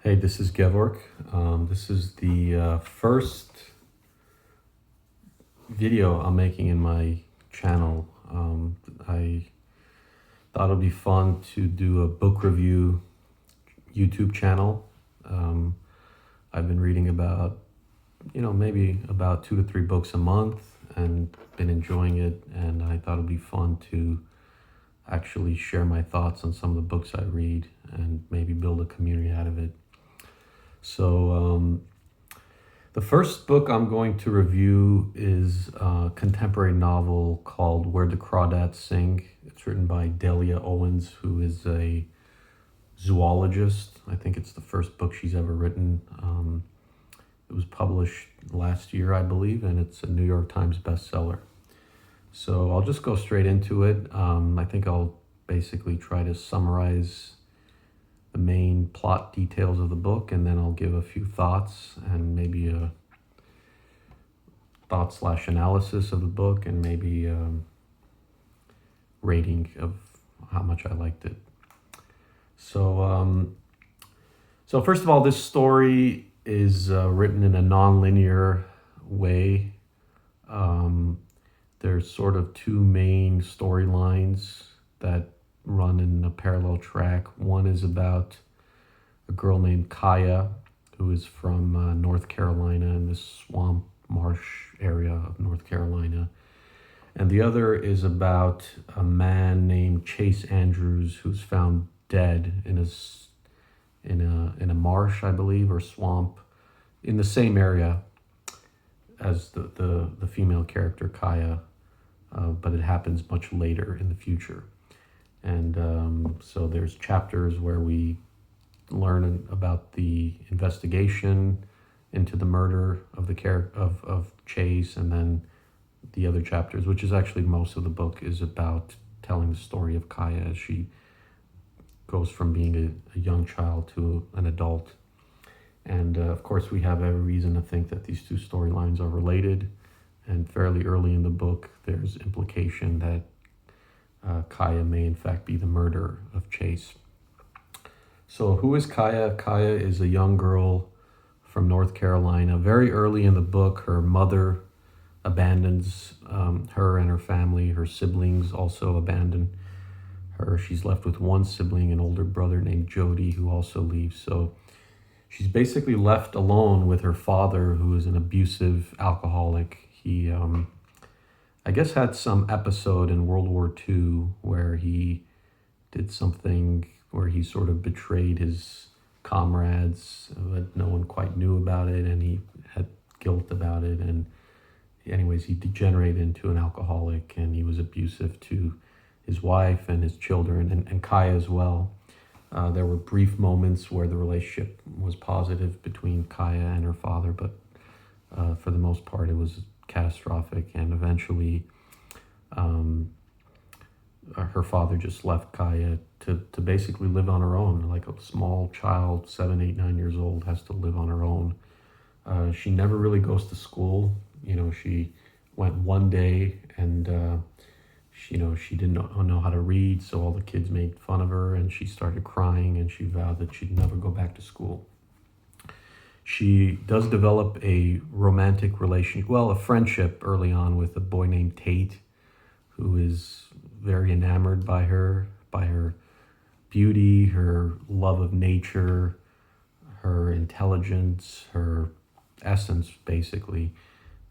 Hey, this is Gevorg. This is the first video I'm making in my channel. I thought it'd be fun to do a book review YouTube channel. I've been reading about, maybe about 2 to 3 books a month and been enjoying it. And I thought it'd be fun to actually share my thoughts on some of the books I read and maybe build a community out of it. So the first book I'm going to review is a contemporary novel called Where the Crawdads Sing. It's written by Delia Owens, who is a zoologist. I think it's the first book she's ever written. It was published last year, I believe, and it's a New York Times bestseller. So I'll just go straight into it. I think I'll basically try to summarize the main plot details of the book, and then I'll give a few thoughts and maybe a thought/analysis of the book, and maybe a rating of how much I liked it. So first of all, this story is written in a non-linear way. There's sort of two main storylines that run in a parallel track. One is about a girl named Kaya, who is from North Carolina, in this swamp marsh area of North Carolina. And the other is about a man named Chase Andrews, who's found dead in a marsh, I believe, or swamp, in the same area as the female character Kaya, but it happens much later in the future. And so there's chapters where we learn about the investigation into the murder of the of Chase, and then the other chapters, which is actually most of the book, is about telling the story of Kaya as she goes from being a young child to an adult. And of course, we have every reason to think that these two storylines are related. And fairly early in the book, there's implication that Kaya may in fact be the murderer of Chase. So who is Kaya? Kaya is a young girl from North Carolina. Very early in the book, her mother abandons her and her family. Her siblings also abandon her. She's left with one sibling, an older brother named Jody, who also leaves. So she's basically left alone with her father, who is an abusive alcoholic. He I guess had some episode in World War II where he did something where he sort of betrayed his comrades, but no one quite knew about it, and he had guilt about it. And anyways, he degenerated into an alcoholic, and he was abusive to his wife and his children, and Kaya as well. There were brief moments where the relationship was positive between Kaya and her father, but for the most part it was catastrophic, and eventually her father just left Kaya to basically live on her own, like a small child, 7, 8, 9 years old, has to live on her own. She never really goes to school. She went one day, and she didn't know how to read, so all the kids made fun of her, and she started crying, and she vowed that she'd never go back to school. She does develop a romantic relationship, a friendship early on with a boy named Tate, who is very enamored by her beauty, her love of nature, her intelligence, her essence, basically.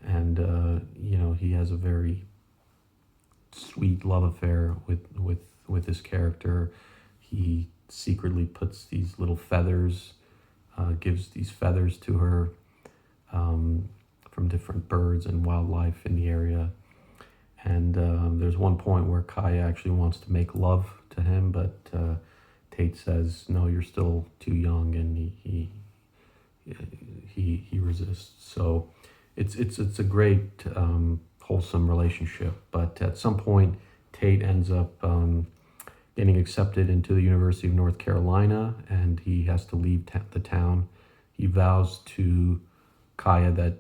And, he has a very sweet love affair with this character. He secretly puts these little feathers, gives these feathers to her from different birds and wildlife in the area. And there's one point where Kaya actually wants to make love to him, but Tate says, "No, you're still too young," and he resists. So it's a great wholesome relationship. But at some point, Tate ends up getting accepted into the University of North Carolina, and he has to leave the town. He vows to Kaya that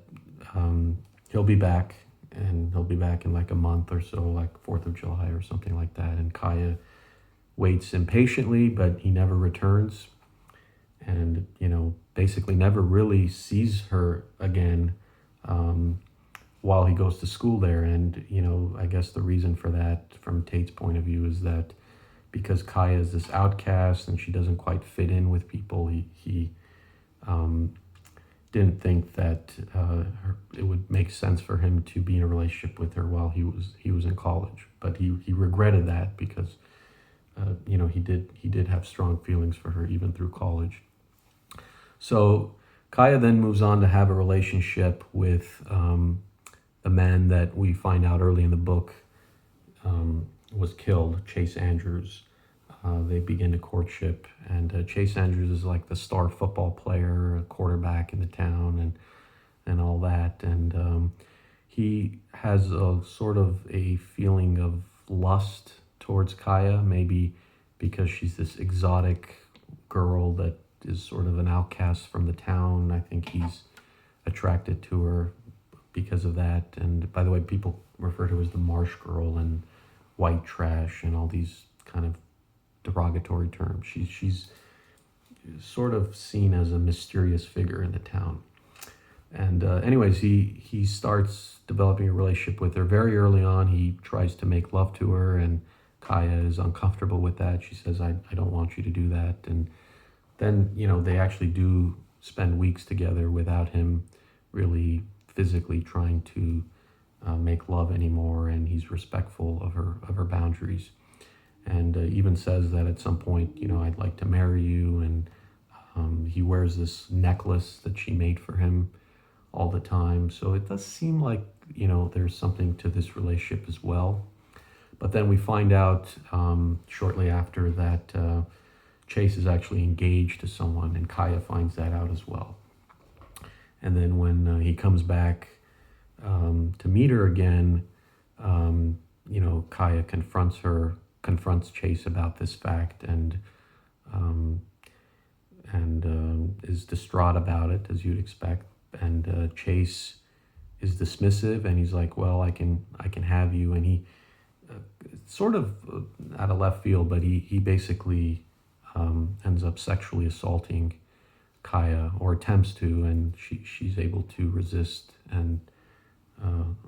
he'll be back, and he'll be back in like a month or so, like 4th of July or something like that. And Kaya waits impatiently, but he never returns. and basically never really sees her again while he goes to school there. And I guess the reason for that, from Tate's point of view, is that because Kaya is this outcast and she doesn't quite fit in with people, he didn't think that it would make sense for him to be in a relationship with her while he was in college. But he regretted that because he did have strong feelings for her even through college. So Kaya then moves on to have a relationship with the man that we find out early in the book was killed, Chase Andrews. They begin a courtship, and Chase Andrews is like the star football player, a quarterback in the town, and all that. And he has a sort of a feeling of lust towards Kaya, maybe because she's this exotic girl that is sort of an outcast from the town. I think he's attracted to her because of that. And by the way, people refer to her as the marsh girl and white trash and all these kind of derogatory terms. She's sort of seen as a mysterious figure in the town. And anyways, he starts developing a relationship with her. Very early on, he tries to make love to her, and Kaya is uncomfortable with that. She says, I don't want you to do that. And then, they actually do spend weeks together without him really physically trying to make love anymore, and he's respectful of her boundaries. And even says that at some point, I'd like to marry you. And he wears this necklace that she made for him all the time. So it does seem like, there's something to this relationship as well. But then we find out shortly after that Chase is actually engaged to someone, and Kaya finds that out as well. And then when he comes back to meet her again, Kaya confronts Chase about this fact, and is distraught about it, as you'd expect. And Chase is dismissive, and he's like, well, I can have you. And he sort of out of left field, but he basically ends up sexually assaulting Kaya, or attempts to, and she's able to resist and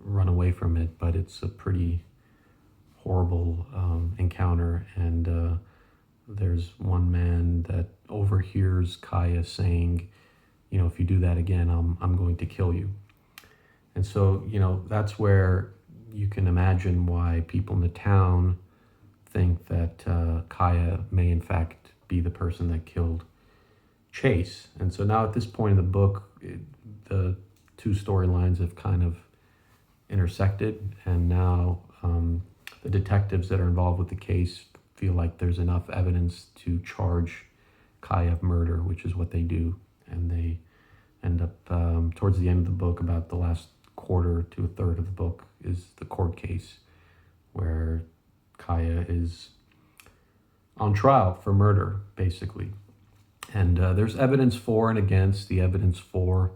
run away from it. But it's a pretty horrible encounter, and there's one man that overhears Kaya saying, if you do that again, I'm going to kill you. And so, that's where you can imagine why people in the town think that Kaya may in fact be the person that killed Chase. And so now at this point in the book, the two storylines have kind of intersected, and now the detectives that are involved with the case feel like there's enough evidence to charge Kaya of murder, which is what they do. And they end up, towards the end of the book, about the last quarter to a third of the book, is the court case where Kaya is on trial for murder, basically. And there's evidence for and against. The evidence for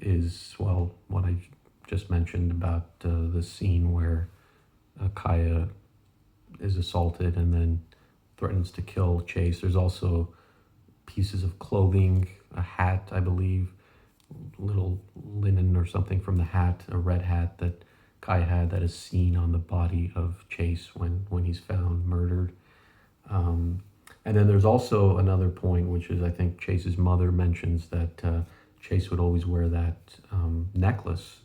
is, well, what I just mentioned about the scene where Kaya is assaulted and then threatens to kill Chase. There's also pieces of clothing, a hat, I believe, little linen or something from the hat, a red hat that Kaya had, that is seen on the body of Chase when he's found murdered. And then there's also another point, which is, I think Chase's mother mentions that Chase would always wear that necklace,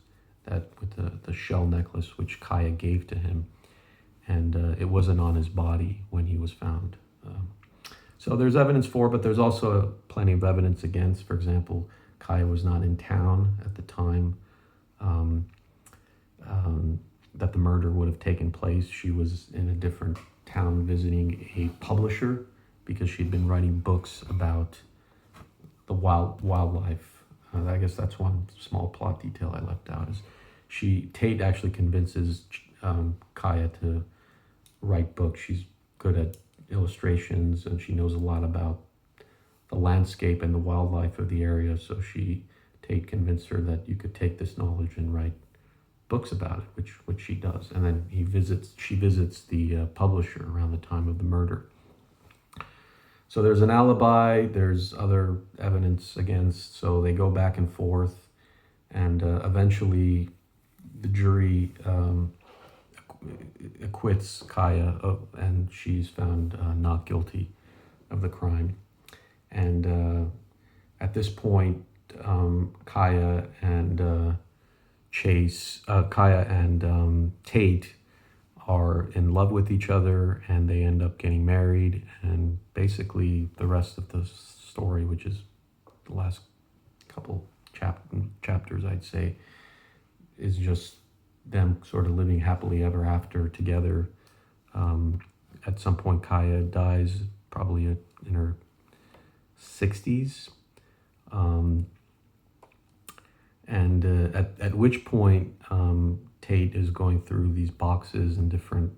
that with the shell necklace, which Kaya gave to him, and it wasn't on his body when he was found. So there's evidence for, but there's also plenty of evidence against. For example, Kaya was not in town at the time that the murder would have taken place. She was in a different town visiting a publisher because she'd been writing books about the wildlife. I guess that's one small plot detail I left out, is Tate actually convinces Kaya to write books. She's good at illustrations, and she knows a lot about the landscape and the wildlife of the area. So Tate convinced her that you could take this knowledge and write books about it, which she does. And then she visits the publisher around the time of the murder. So there's an alibi, there's other evidence against, so they go back and forth, and eventually the jury acquits Kaya, and she's found not guilty of the crime. And at this point, Kaya and Kaya and Tate are in love with each other, and they end up getting married. And basically, the rest of the story, which is the last couple chapters, I'd say, is just them sort of living happily ever after together. At some point, Kaya dies, probably in her 60s. And at which point, Tate is going through these boxes and different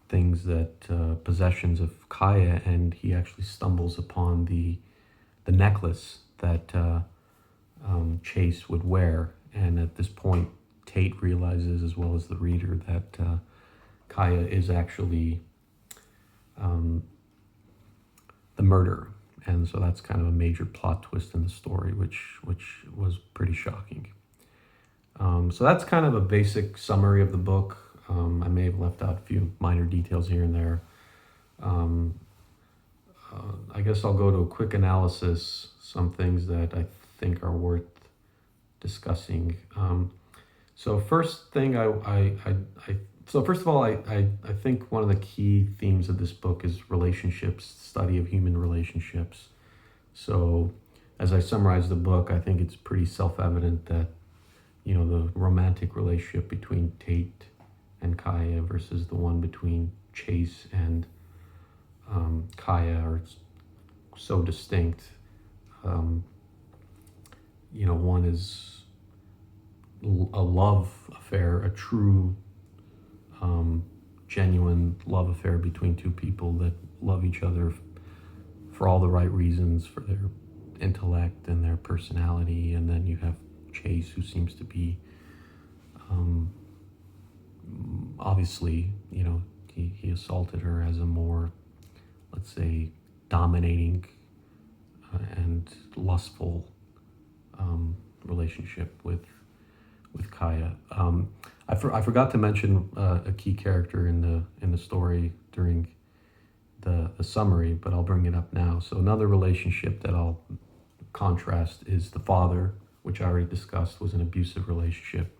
things that possessions of Kaya, and he actually stumbles upon the necklace that Chase would wear. And at this point, Tate realizes, as well as the reader, that Kaya is actually the murderer. And so that's kind of a major plot twist in the story, which was pretty shocking. So that's kind of a basic summary of the book. I may have left out a few minor details here and there. I guess I'll go to a quick analysis, some things that I think are worth discussing. So first thing, first of all, I think one of the key themes of this book is relationships, study of human relationships. So as I summarize the book, I think it's pretty self-evident that, the romantic relationship between Tate and Kaya versus the one between Chase and Kaya are so distinct. One is a love affair, a true, genuine love affair between two people that love each other for all the right reasons, for their intellect and their personality. And then you have Chase, who seems to be, obviously, he assaulted her as a more, let's say, dominating and lustful relationship with Kaya. I forgot to mention a key character in the story during the summary, but I'll bring it up now. So another relationship that I'll contrast is the father, which I already discussed was an abusive relationship,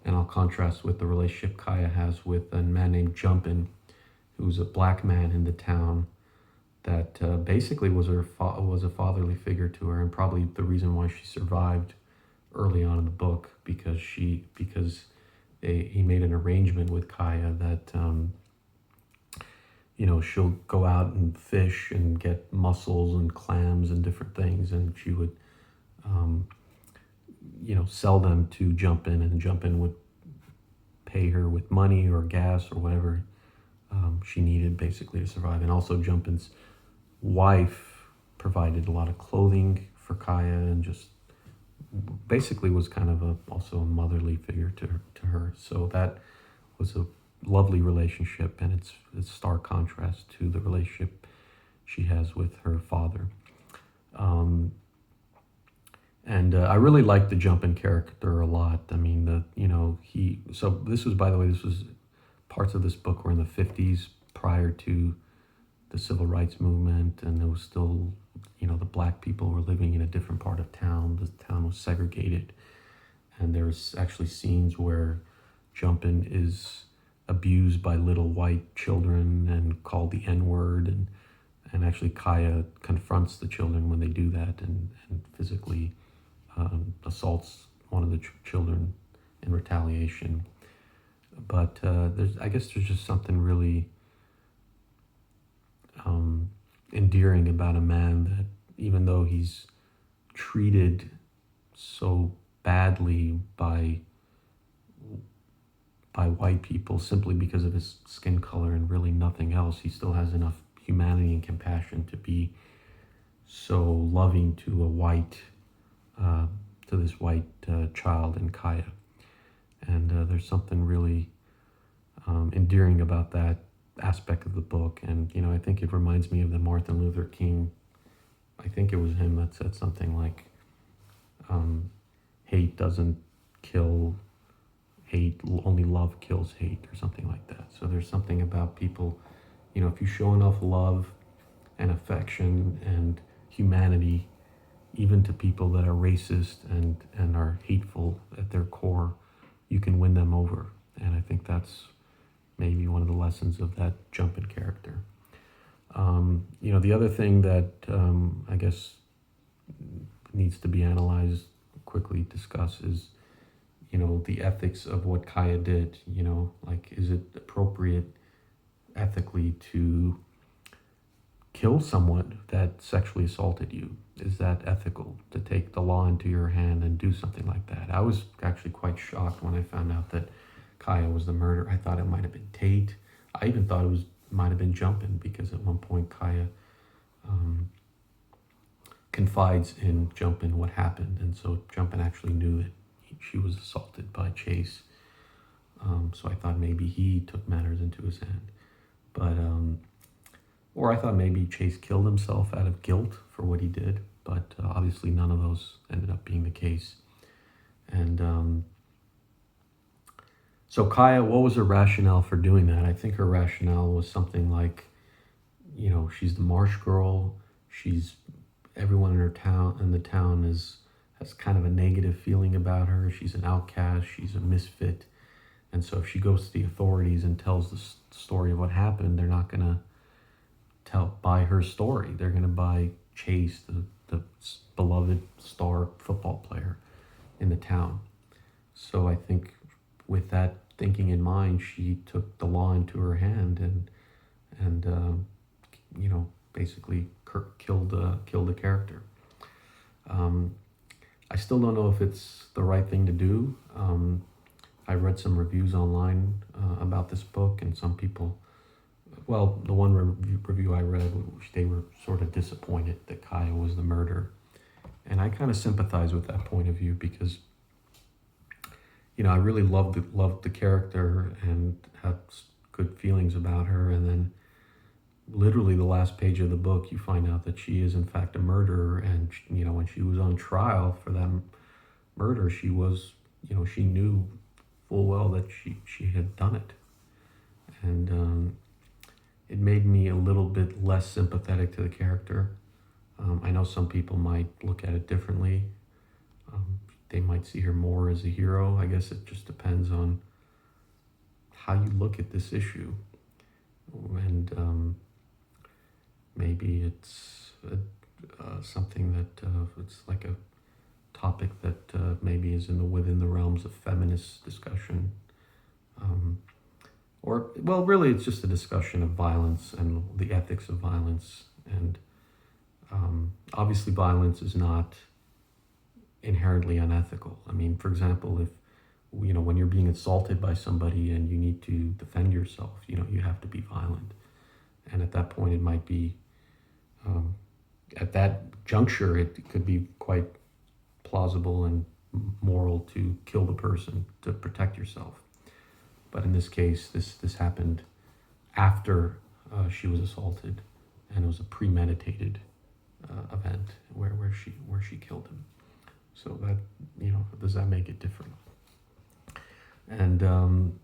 and I'll contrast with the relationship Kaya has with a man named Jumpin, who's a black man in the town that basically was a fatherly figure to her, and probably the reason why she survived early on in the book, because he made an arrangement with Kaya that she'll go out and fish and get mussels and clams and different things, and she would sell them to Jumpin, and Jumpin would pay her with money or gas or whatever she needed basically to survive. And also Jumpin's wife provided a lot of clothing for Kaya, and just basically was kind of also a motherly figure to her. So that was a lovely relationship, and it's stark contrast to the relationship she has with her father. And I really liked the Jumpin character a lot. I mean, so this was, by the way, parts of this book were in the 50s, prior to the civil rights movement, and there was still, the black people were living in a different part of town. The town was segregated, and there's actually scenes where Jumpin is abused by little white children and called the N-word, and actually Kaya confronts the children when they do that, and physically assaults one of the children in retaliation. But I guess there's just something really endearing about a man that, even though he's treated so badly by white people simply because of his skin color and really nothing else, he still has enough humanity and compassion to be so loving to this white child in Kaya. And there's something really endearing about that aspect of the book. And, I think it reminds me of the Martin Luther King, I think it was him that said something like, hate doesn't kill hate, only love kills hate, or something like that. So there's something about people, if you show enough love and affection and humanity, even to people that are racist and are hateful at their core, you can win them over. And I think that's maybe one of the lessons of that Jumpin' character. The other thing that I guess needs to be analyzed, quickly discuss, is, the ethics of what Kaya did. Like, is it appropriate ethically to kill someone that sexually assaulted you? Is that ethical, to take the law into your hand and do something like that? I was actually quite shocked when I found out that Kaya was the murderer. I thought it might have been Tate. I even thought might have been Jumpin', because at one point Kaya confides in Jumpin' what happened, and so Jumpin' actually knew that she was assaulted by Chase. So I thought maybe he took matters into his hand, but or I thought maybe Chase killed himself out of guilt for what he did, but obviously none of those ended up being the case. And so Kaya, what was her rationale for doing that? I think her rationale was something like, she's the marsh girl. Everyone in the town has kind of a negative feeling about her. She's an outcast. She's a misfit. And so if she goes to the authorities and tells the story of what happened, they're not going to buy her story. They're going to buy Chase, the beloved star football player in the town. So I think with that thinking in mind, she took the law into her hand and basically killed the character. I still don't know if it's the right thing to do. I read some reviews online about this book, and some people, well, the one review I read, they were sort of disappointed that Kaya was the murderer. And I kind of sympathize with that point of view, because I really loved the character and had good feelings about her. And then literally the last page of the book, you find out that she is in fact a murderer. And, when she was on trial for that murder, she was, she knew full well that she had done it. And it made me a little bit less sympathetic to the character. I know some people might look at it differently. They might see her more as a hero. I guess it just depends on how you look at this issue. And maybe it's something that it's like a topic that maybe is within the realms of feminist discussion. Really it's just a discussion of violence and the ethics of violence. And obviously violence is not inherently unethical. I mean, for example, if when you're being assaulted by somebody and you need to defend yourself, you have to be violent. And at that point, it might be, at that juncture, it could be quite plausible and moral to kill the person to protect yourself. But in this case, this happened after she was assaulted, and it was a premeditated event where she killed him. So that, does that make it different? And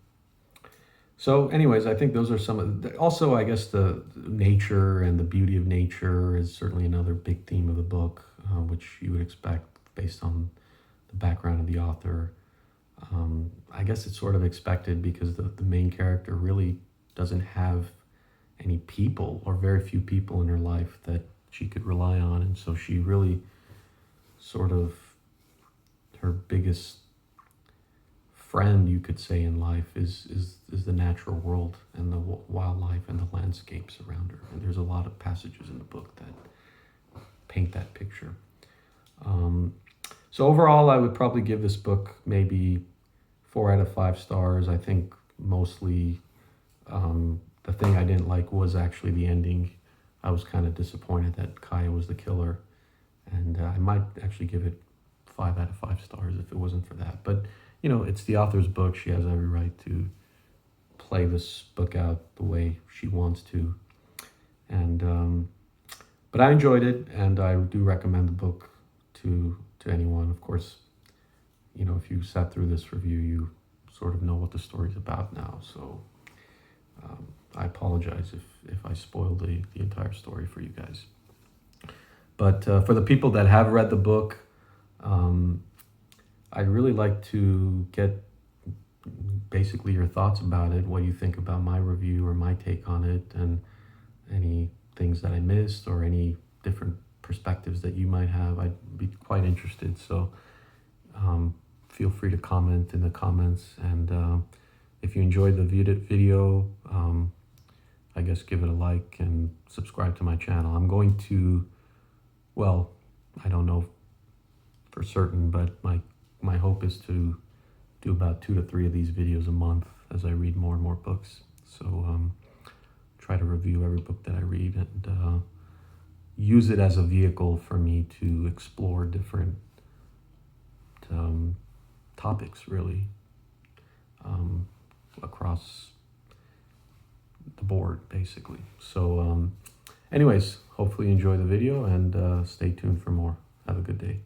so anyways, I think those are some of also, I guess, the nature and the beauty of nature is certainly another big theme of the book, which you would expect based on the background of the author. I guess it's sort of expected because the main character really doesn't have any people, or very few people in her life that she could rely on. And so she really sort of, her biggest friend, you could say, in life is the natural world and the wildlife and the landscapes around her. And there's a lot of passages in the book that paint that picture. So overall, I would probably give this book maybe 4 out of 5 stars. I think mostly the thing I didn't like was actually the ending. I was kind of disappointed that Kaya was the killer, and I might actually give it 5 out of 5 stars if it wasn't for that. But it's the author's book. She has every right to play this book out the way she wants to. And but I enjoyed it, and I do recommend the book to anyone. Of course, you know, if you sat through this review, you sort of know what the story's about now. So I apologize if I spoiled the entire story for you guys. But for the people that have read the book, I'd really like to get basically your thoughts about it, what you think about my review or my take on it, and any things that I missed or any different perspectives that you might have. I'd be quite interested. So feel free to comment in the comments. And if you enjoyed the video, I guess give it a like and subscribe to my channel. I'm going to, well, I don't know for certain, but my hope is to do about 2 to 3 of these videos a month as I read more and more books. So try to review every book that I read and use it as a vehicle for me to explore different topics, really, across the board, basically. So anyways, hopefully you enjoy the video, and stay tuned for more. Have a good day.